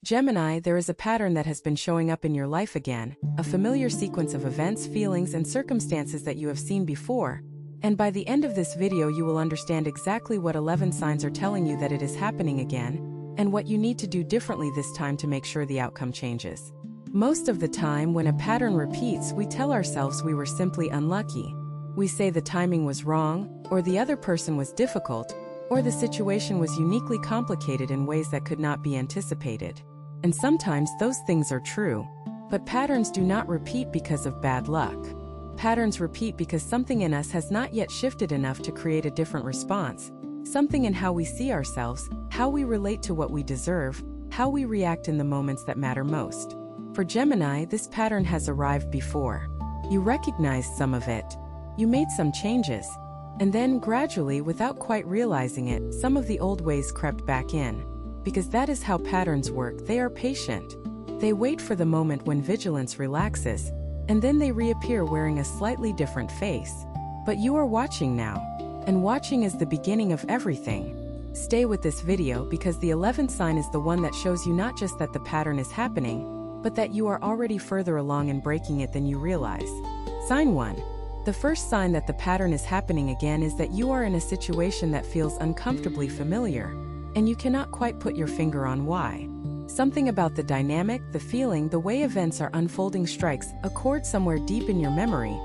Gemini, there is a pattern that has been showing up in your life again, a familiar sequence of events, feelings, and circumstances that you have seen before. And by the end of this video, you will understand exactly what 11 signs are telling you that it is happening again, and what you need to do differently this time to make sure the outcome changes. Most of the time, when a pattern repeats, we tell ourselves we were simply unlucky. We say the timing was wrong, or the other person was difficult, or the situation was uniquely complicated in ways that could not be anticipated. And sometimes those things are true. But patterns do not repeat because of bad luck. Patterns repeat because something in us has not yet shifted enough to create a different response. Something in how we see ourselves, how we relate to what we deserve, how we react in the moments that matter most. For Gemini, this pattern has arrived before. You recognized some of it. You made some changes. And then, gradually, without quite realizing it, some of the old ways crept back in. Because that is how patterns work. They are patient. They wait for the moment when vigilance relaxes, and then they reappear wearing a slightly different face. But you are watching now. And watching is the beginning of everything. Stay with this video because the 11th sign is the one that shows you not just that the pattern is happening, but that you are already further along in breaking it than you realize. Sign 1. The first sign that the pattern is happening again is that you are in a situation that feels uncomfortably familiar, and you cannot quite put your finger on why. Something about the dynamic, the feeling, the way events are unfolding strikes a chord somewhere deep in your memory,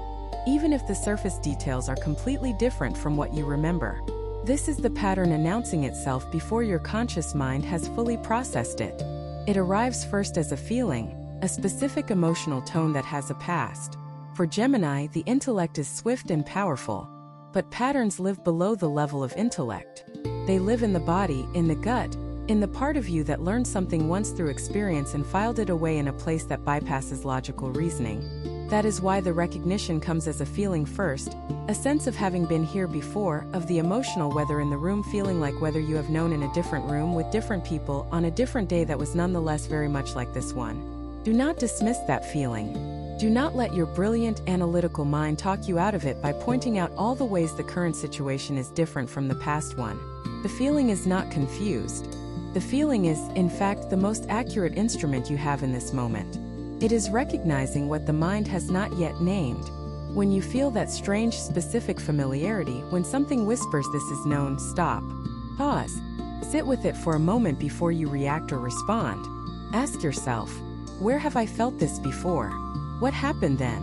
even if the surface details are completely different from what you remember. This is the pattern announcing itself before your conscious mind has fully processed it. It arrives first as a feeling, a specific emotional tone that has a past. For Gemini, the intellect is swift and powerful, but patterns live below the level of intellect. They live in the body, in the gut, in the part of you that learned something once through experience and filed it away in a place that bypasses logical reasoning. That is why the recognition comes as a feeling first, a sense of having been here before, of the emotional weather in the room, feeling like whether you have known in a different room with different people on a different day that was nonetheless very much like this one. Do not dismiss that feeling. Do not let your brilliant analytical mind talk you out of it by pointing out all the ways the current situation is different from the past one. The feeling is not confused. The feeling is, in fact, the most accurate instrument you have in this moment. It is recognizing what the mind has not yet named. When you feel that strange, specific familiarity, when something whispers this is known, stop. Pause. Sit with it for a moment before you react or respond. Ask yourself, where have I felt this before? What happened then?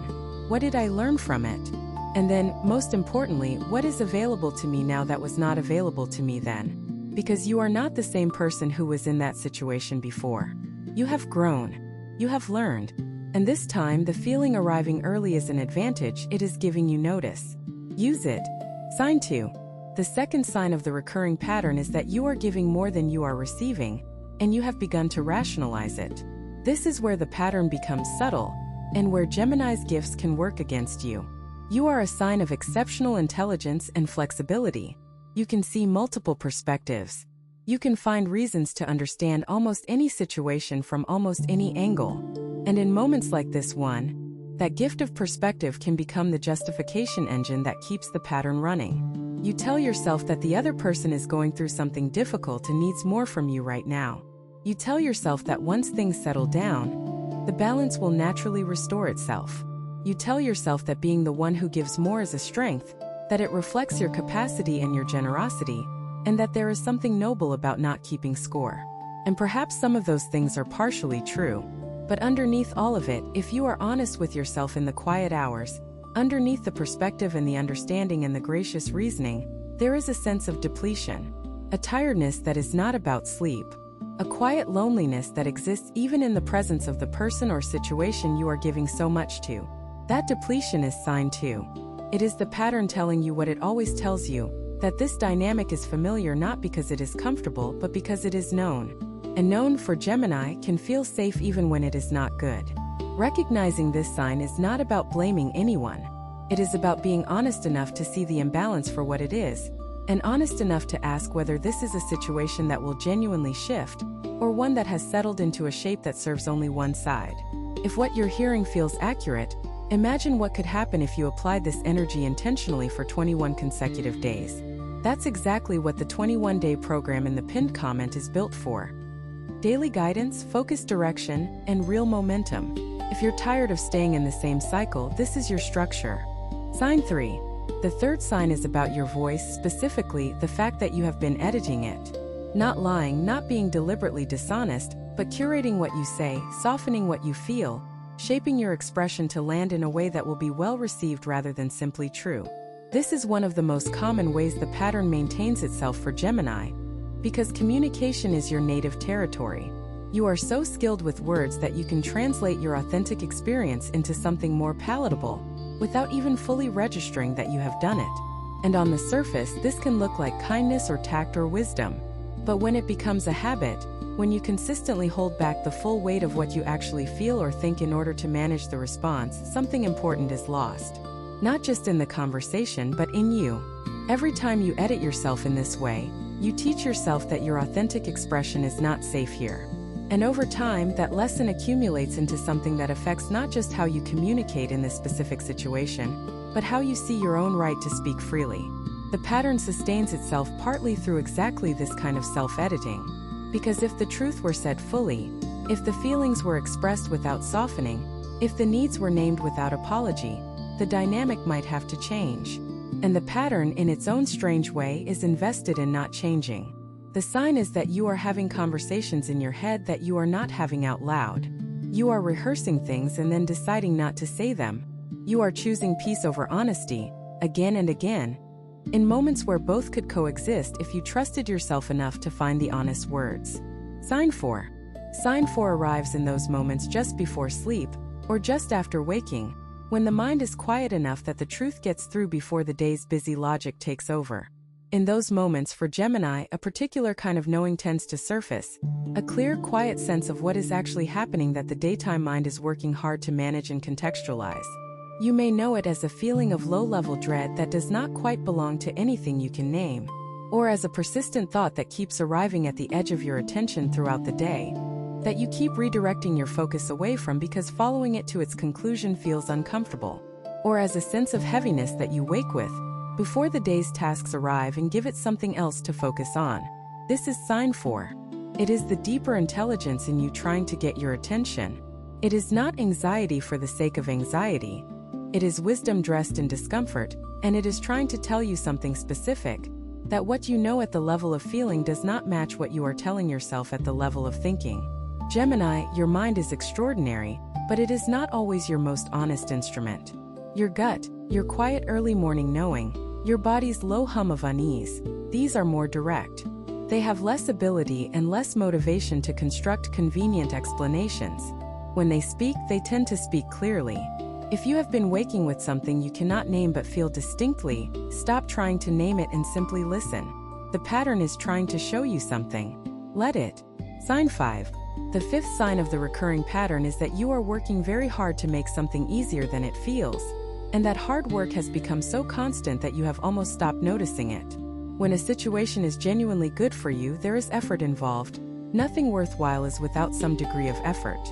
What did I learn from it? And then, most importantly, what is available to me now that was not available to me then? Because you are not the same person who was in that situation before. You have grown. You have learned. And this time, the feeling arriving early is an advantage. It is giving you notice. Use it. Sign 2. The second sign of the recurring pattern is that you are giving more than you are receiving, and you have begun to rationalize it. This is where the pattern becomes subtle, and where Gemini's gifts can work against you. You are a sign of exceptional intelligence and flexibility. You can see multiple perspectives. You can find reasons to understand almost any situation from almost any angle. And in moments like this one, that gift of perspective can become the justification engine that keeps the pattern running. You tell yourself that the other person is going through something difficult and needs more from you right now. You tell yourself that once things settle down, the balance will naturally restore itself. You tell yourself that being the one who gives more is a strength, that it reflects your capacity and your generosity, and that there is something noble about not keeping score. And perhaps some of those things are partially true, but underneath all of it, if you are honest with yourself in the quiet hours, underneath the perspective and the understanding and the gracious reasoning, there is a sense of depletion, a tiredness that is not about sleep, a quiet loneliness that exists even in the presence of the person or situation you are giving so much to. That depletion is sign 2. It is the pattern telling you what it always tells you, that this dynamic is familiar not because it is comfortable but because it is known. And known for Gemini can feel safe even when it is not good. Recognizing this sign is not about blaming anyone. It is about being honest enough to see the imbalance for what it is, and honest enough to ask whether this is a situation that will genuinely shift, or one that has settled into a shape that serves only one side. If what you're hearing feels accurate, imagine what could happen if you applied this energy intentionally for 21 consecutive days. That's exactly what the 21-day program in the pinned comment is built for. daily guidance, focused direction, and real momentum. If you're tired of staying in the same cycle, this is your structure. Sign 3. The third sign is about your voice, specifically the fact that you have been editing it. Not lying, not being deliberately dishonest, but curating what you say, softening what you feel, shaping your expression to land in a way that will be well received rather than simply true. This is one of the most common ways the pattern maintains itself for Gemini, because communication is your native territory. You are so skilled with words that you can translate your authentic experience into something more palatable, without even fully registering that you have done it. And on the surface, this can look like kindness or tact or wisdom. But when it becomes a habit, when you consistently hold back the full weight of what you actually feel or think in order to manage the response, something important is lost. Not just in the conversation, but in you. Every time you edit yourself in this way, you teach yourself that your authentic expression is not safe here. And over time, that lesson accumulates into something that affects not just how you communicate in this specific situation, but how you see your own right to speak freely. The pattern sustains itself partly through exactly this kind of self-editing. Because if the truth were said fully, if the feelings were expressed without softening, if the needs were named without apology, the dynamic might have to change. And the pattern, in its own strange way, is invested in not changing. The sign is that you are having conversations in your head that you are not having out loud. You are rehearsing things and then deciding not to say them. You are choosing peace over honesty, again and again, in moments where both could coexist if you trusted yourself enough to find the honest words. Sign 4. Sign 4 arrives in those moments just before sleep, or just after waking, when the mind is quiet enough that the truth gets through before the day's busy logic takes over. In those moments, for Gemini, a particular kind of knowing tends to surface, a clear, quiet sense of what is actually happening that the daytime mind is working hard to manage and contextualize. You may know it as a feeling of low-level dread that does not quite belong to anything you can name, or as a persistent thought that keeps arriving at the edge of your attention throughout the day, that you keep redirecting your focus away from because following it to its conclusion feels uncomfortable, or as a sense of heaviness that you wake with before the day's tasks arrive and give it something else to focus on. This is sign 4. It is the deeper intelligence in you trying to get your attention. It is not anxiety for the sake of anxiety. It is wisdom dressed in discomfort, and it is trying to tell you something specific, that what you know at the level of feeling does not match what you are telling yourself at the level of thinking. Gemini, your mind is extraordinary, but it is not always your most honest instrument. Your gut, your quiet early morning knowing, your body's low hum of unease, these are more direct. They have less ability and less motivation to construct convenient explanations. When they speak, they tend to speak clearly. If you have been waking with something you cannot name but feel distinctly, stop trying to name it and simply listen. The pattern is trying to show you something. Let it. Sign 5. The fifth sign of the recurring pattern is that you are working very hard to make something easier than it feels, and that hard work has become so constant that you have almost stopped noticing it. When a situation is genuinely good for you, there is effort involved. Nothing worthwhile is without some degree of effort.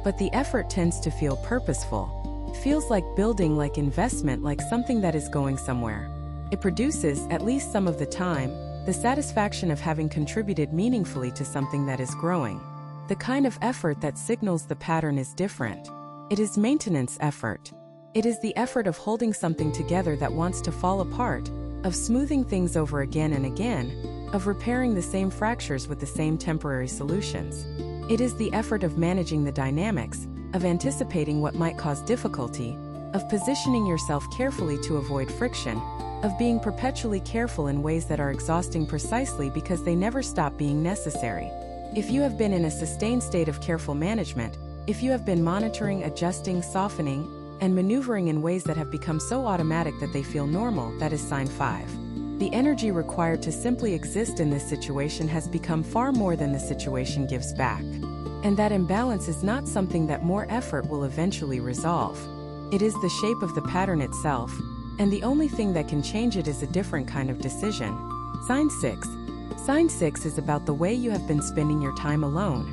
But the effort tends to feel purposeful. It feels like building, like investment, like something that is going somewhere. It produces, at least some of the time, the satisfaction of having contributed meaningfully to something that is growing. The kind of effort that signals the pattern is different. It is maintenance effort. It is the effort of holding something together that wants to fall apart, of smoothing things over again and again, of repairing the same fractures with the same temporary solutions. It is the effort of managing the dynamics, of anticipating what might cause difficulty, of positioning yourself carefully to avoid friction, of being perpetually careful in ways that are exhausting precisely because they never stop being necessary. If you have been in a sustained state of careful management, if you have been monitoring, adjusting, softening, and maneuvering in ways that have become so automatic that they feel normal, that is sign 5. The energy required to simply exist in this situation has become far more than the situation gives back. And that imbalance is not something that more effort will eventually resolve. It is the shape of the pattern itself, and the only thing that can change it is a different kind of decision. Sign 6. Sign 6 is about the way you have been spending your time alone.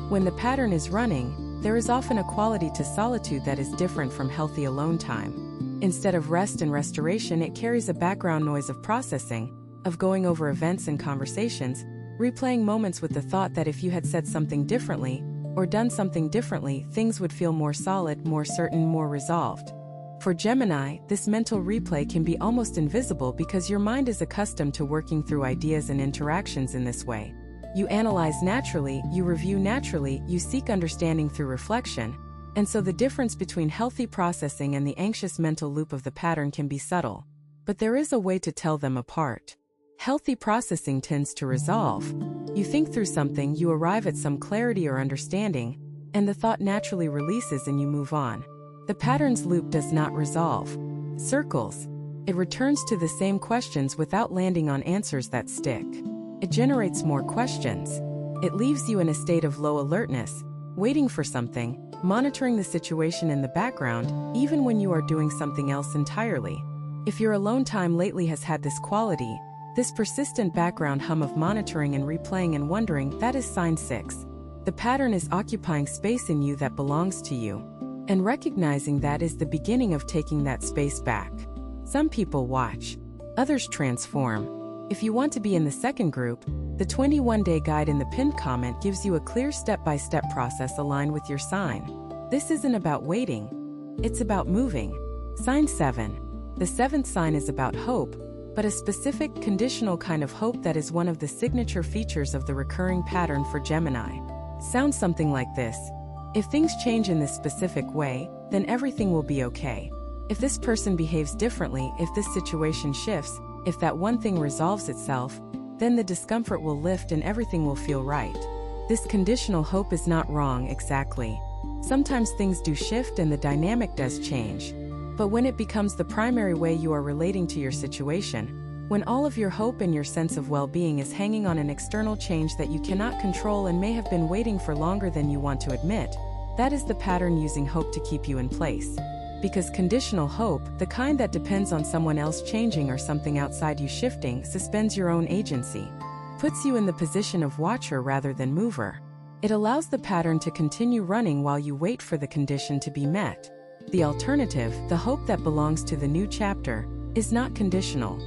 When the pattern is running, there is often a quality to solitude that is different from healthy alone time. Instead of rest and restoration, it carries a background noise of processing, of going over events and conversations, replaying moments with the thought that if you had said something differently, or done something differently, things would feel more solid, more certain, more resolved. For Gemini, this mental replay can be almost invisible because your mind is accustomed to working through ideas and interactions in this way. You analyze naturally, you review naturally, you seek understanding through reflection, and so the difference between healthy processing and the anxious mental loop of the pattern can be subtle. But there is a way to tell them apart. Healthy processing tends to resolve. You think through something, you arrive at some clarity or understanding, and the thought naturally releases and you move on. The pattern's loop does not resolve. Circles. It returns to the same questions without landing on answers that stick. It generates more questions. It leaves you in a state of low alertness, waiting for something, monitoring the situation in the background, even when you are doing something else entirely. If your alone time lately has had this quality, this persistent background hum of monitoring and replaying and wondering, that is sign 6. The pattern is occupying space in you that belongs to you. And recognizing that is the beginning of taking that space back. Some people watch, others transform. If you want to be in the second group, the 21-day guide in the pinned comment gives you a clear step-by-step process aligned with your sign. This isn't about waiting, it's about moving. Sign 7. The 7th sign is about hope, but a specific, conditional kind of hope that is one of the signature features of the recurring pattern for Gemini. Sounds something like this. If things change in this specific way, then everything will be okay. If this person behaves differently, if this situation shifts, if that one thing resolves itself, then the discomfort will lift and everything will feel right. This conditional hope is not wrong exactly. Sometimes things do shift and the dynamic does change. But when it becomes the primary way you are relating to your situation, when all of your hope and your sense of well-being is hanging on an external change that you cannot control and may have been waiting for longer than you want to admit, that is the pattern using hope to keep you in place. Because conditional hope, the kind that depends on someone else changing or something outside you shifting, suspends your own agency, puts you in the position of watcher rather than mover. It allows the pattern to continue running while you wait for the condition to be met. The alternative, the hope that belongs to the new chapter, is not conditional.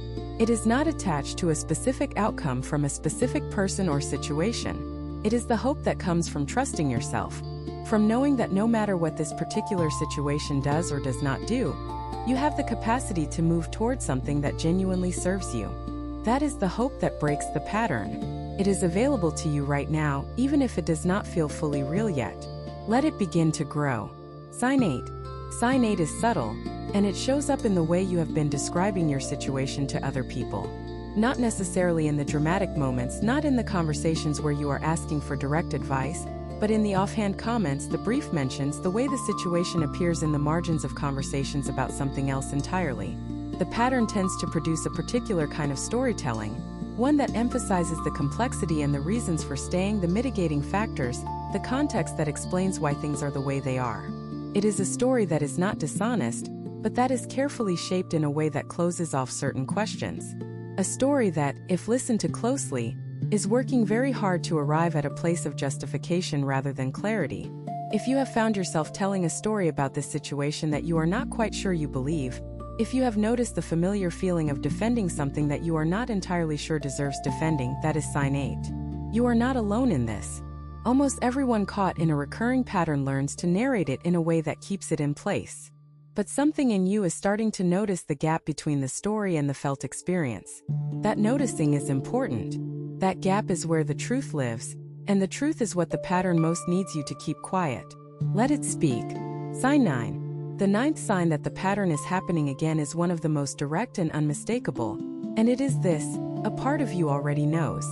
It is not attached to a specific outcome from a specific person or situation. It is the hope that comes from trusting yourself, from knowing that no matter what this particular situation does or does not do, you have the capacity to move toward something that genuinely serves you. That is the hope that breaks the pattern. It is available to you right now, even if it does not feel fully real yet. Let it begin to grow. Sign 8. Sign 8 is subtle, and it shows up in the way you have been describing your situation to other people. Not necessarily in the dramatic moments, not in the conversations where you are asking for direct advice, but in the offhand comments, the brief mentions, the way the situation appears in the margins of conversations about something else entirely. The pattern tends to produce a particular kind of storytelling, one that emphasizes the complexity and the reasons for staying, the mitigating factors, the context that explains why things are the way they are. It is a story that is not dishonest, but that is carefully shaped in a way that closes off certain questions. A story that, if listened to closely, is working very hard to arrive at a place of justification rather than clarity. If you have found yourself telling a story about this situation that you are not quite sure you believe, if you have noticed the familiar feeling of defending something that you are not entirely sure deserves defending, that is sign 8. You are not alone in this. Almost everyone caught in a recurring pattern learns to narrate it in a way that keeps it in place. But something in you is starting to notice the gap between the story and the felt experience. That noticing is important. That gap is where the truth lives, and the truth is what the pattern most needs you to keep quiet. Let it speak. Sign 9. The 9th sign that the pattern is happening again is one of the most direct and unmistakable, and it is this: a part of you already knows.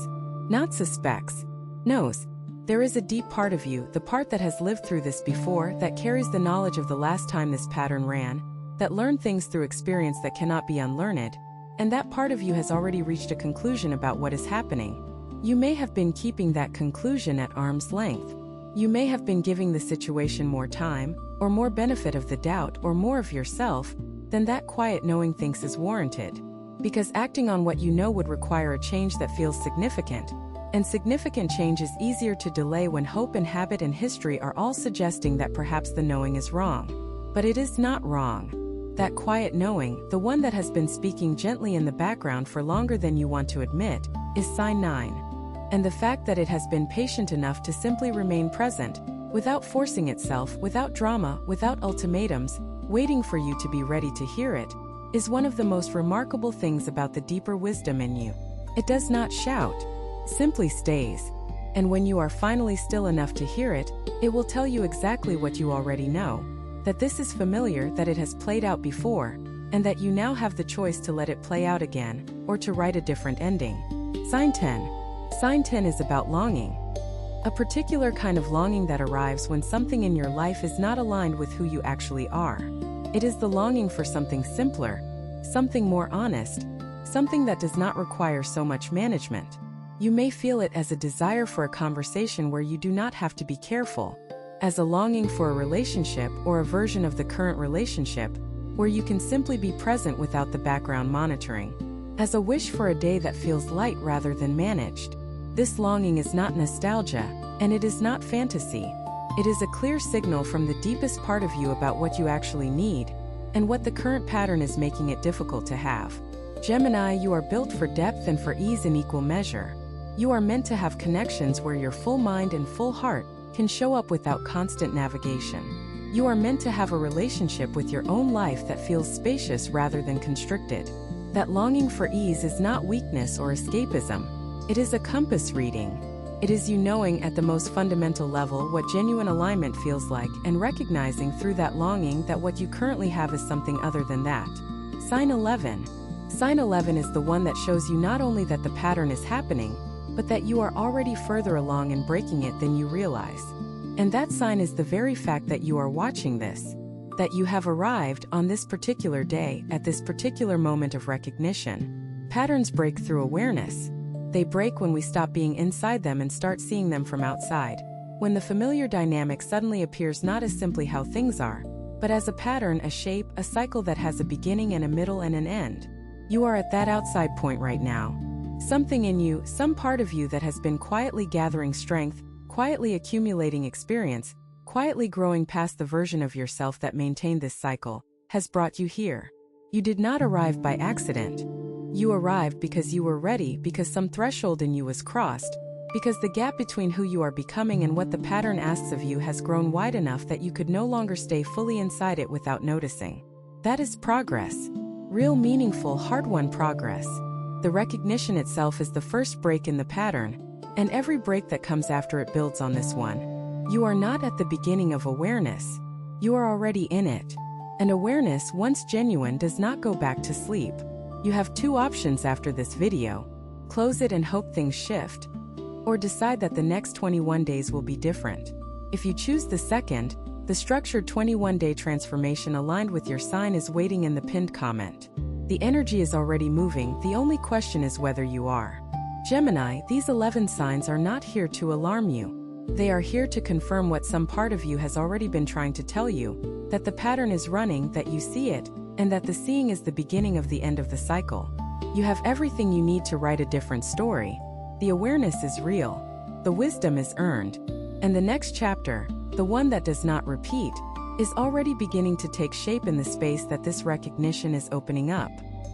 Not suspects. Knows. There is a deep part of you, the part that has lived through this before, that carries the knowledge of the last time this pattern ran, that learned things through experience that cannot be unlearned, and that part of you has already reached a conclusion about what is happening. You may have been keeping that conclusion at arm's length. You may have been giving the situation more time, or more benefit of the doubt, or more of yourself, than that quiet knowing thinks is warranted. Because acting on what you know would require a change that feels significant. And significant change is easier to delay when hope and habit and history are all suggesting that perhaps the knowing is wrong. But it is not wrong. That quiet knowing, the one that has been speaking gently in the background for longer than you want to admit, is sign 9. and the fact that it has been patient enough to simply remain present, without forcing itself, without drama, without ultimatums, waiting for you to be ready to hear it, is one of the most remarkable things about the deeper wisdom in you. It does not shout, simply stays. And when you are finally still enough to hear it, it will tell you exactly what you already know, that this is familiar, that it has played out before, and that you now have the choice to let it play out again, or to write a different ending. Sign 10. Sign 10 is about longing. A particular kind of longing that arrives when something in your life is not aligned with who you actually are. It is the longing for something simpler, something more honest, something that does not require so much management. You may feel it as a desire for a conversation where you do not have to be careful, as a longing for a relationship or a version of the current relationship, where you can simply be present without the background monitoring, as a wish for a day that feels light rather than managed. This longing is not nostalgia, and it is not fantasy. It is a clear signal from the deepest part of you about what you actually need, and what the current pattern is making it difficult to have. Gemini, you are built for depth and for ease in equal measure. You are meant to have connections where your full mind and full heart can show up without constant navigation. You are meant to have a relationship with your own life that feels spacious rather than constricted. That longing for ease is not weakness or escapism. It is a compass reading. It is you knowing at the most fundamental level what genuine alignment feels like and recognizing through that longing that what you currently have is something other than that. Sign 11. Sign 11 is the one that shows you not only that the pattern is happening, but that you are already further along in breaking it than you realize. And that sign is the very fact that you are watching this, that you have arrived on this particular day, at this particular moment of recognition. Patterns break through awareness. They break when we stop being inside them and start seeing them from outside. When the familiar dynamic suddenly appears not as simply how things are, but as a pattern, a shape, a cycle that has a beginning and a middle and an end. You are at that outside point right now. Something in you, some part of you that has been quietly gathering strength, quietly accumulating experience, quietly growing past the version of yourself that maintained this cycle, has brought you here. You did not arrive by accident. You arrived because you were ready, because some threshold in you was crossed, because the gap between who you are becoming and what the pattern asks of you has grown wide enough that you could no longer stay fully inside it without noticing. That is progress. Real, meaningful, hard-won progress. The recognition itself is the first break in the pattern, and every break that comes after it builds on this one. You are not at the beginning of awareness. You are already in it. And awareness, once genuine, does not go back to sleep. You have two options after this video: close it and hope things shift, or decide that the next 21 days will be different. If you choose the second, the structured 21-day transformation aligned with your sign is waiting in the pinned comment. The energy is already moving, the only question is whether you are. Gemini, these 11 signs are not here to alarm you. They are here to confirm what some part of you has already been trying to tell you, that the pattern is running, that you see it, and that the seeing is the beginning of the end of the cycle. You have everything you need to write a different story. The awareness is real. The wisdom is earned. And the next chapter, the one that does not repeat, is already beginning to take shape in the space that this recognition is opening up.